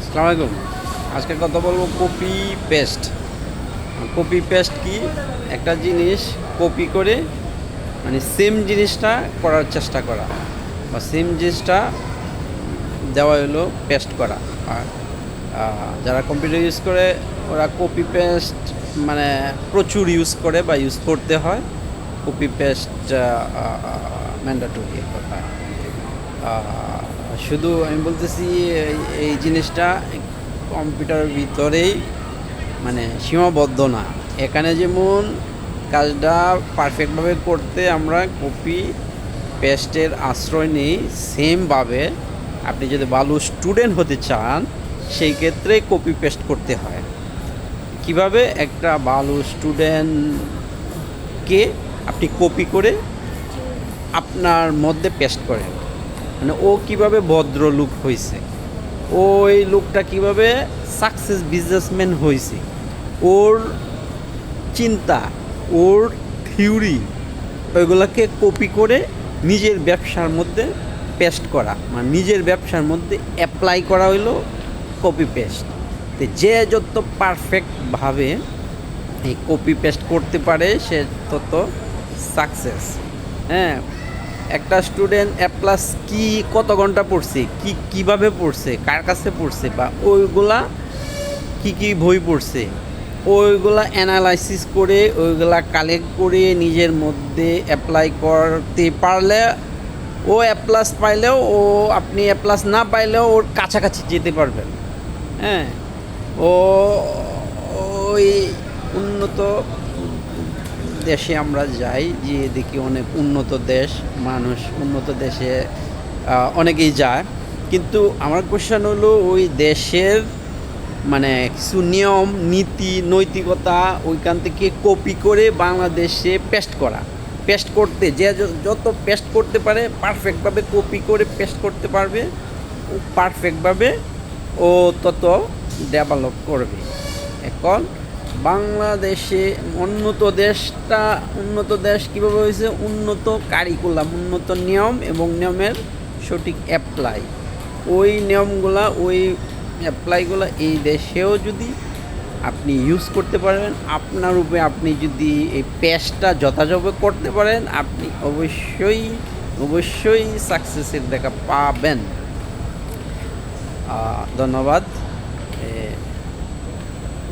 আসসালামু আলাইকুম। আজকে কথা বলবো কপি পেস্ট। কপি পেস্ট কি? একটা জিনিস কপি করে মানে সেম জিনিসটা করার চেষ্টা করা বা সেম জিনিসটা দেওয়া হলো পেস্ট করা। আর যারা কম্পিউটার ইউজ করে ওরা কপি পেস্ট মানে প্রচুর ইউজ করে বা ইউজ করতে হয়। কপি পেস্ট ম্যান্ডেটরি কথা। শুধু আমি বলতেছি এই জিনিসটা কম্পিউটারের ভিতরেই মানে সীমাবদ্ধ না। এখানে যেমন কাজটা পারফেক্টভাবে করতে আমরা কপি পেস্টের আশ্রয় নিই, সেমভাবে আপনি যদি ভালো স্টুডেন্ট হতে চান সেই ক্ষেত্রে কপি পেস্ট করতে হয়। কিভাবে একটা ভালো স্টুডেন্টকে আপনি কপি করে আপনার মধ্যে পেস্ট করেন, মানে ও কিভাবে ভদ্রলোক হয়েছে, ওই লোকটা কিভাবে সাকসেস বিজনেসম্যান হয়েছে, ওর চিন্তা, ওর থিওরি, ওইগুলোকে কপি করে নিজের ব্যবসার মধ্যে পেস্ট করা, মানে নিজের ব্যবসার মধ্যে অ্যাপ্লাই করা হইলো কপি পেস্ট। তো যে যত পারফেক্টভাবে এই কপি পেস্ট করতে পারে সে তত সাকসেস। হ্যাঁ, একটা স্টুডেন্ট প্লাস কি কত ঘন্টা পড়ছে, কিভাবে পড়ছে, কার কাছে পড়ছে, বা ওইগুলা কি বই পড়ছে, ওইগুলা অ্যানালাইসিস করে ওইগুলা কালেক্ট করে নিজের মধ্যে অ্যাপ্লাই করতে পারলে ও প্লাস পাইলেও ও, আপনি প্লাস না পাইলেও ওর কাছাকাছি যেতে পারবেন। হ্যাঁ, ও ওই উন্নত দেশে আমরা যাই, যে দেখি অনেক উন্নত দেশ, মানুষ উন্নত দেশে অনেকেই যায়, কিন্তু আমার কোশ্চেন হলো ওই দেশের মানে কিছু নিয়ম নীতি নৈতিকতা ওইখান থেকে কপি করে বাংলাদেশে পেস্ট করা। পেস্ট করতে যে যত পেস্ট করতে পারে পারফেক্টভাবে কপি করে পেস্ট করতে পারবে, ও পারফেক্টভাবে ও তত ডেভেলপ করবে। এখন বাংলাদেশে উন্নত দেশ কীভাবে হয়েছে? উন্নত কারিকুলাম, উন্নত নিয়ম এবং নিয়মের সঠিক অ্যাপ্লাই, ওই নিয়মগুলা ওই অ্যাপ্লাইগুলো এই দেশেও যদি আপনি ইউজ করতে পারেন, আপনার উপরে আপনি যদি এই পেস্টটা যথাযথ করতে পারেন, আপনি অবশ্যই সাকসেসের দেখা পাবেন। ধন্যবাদ।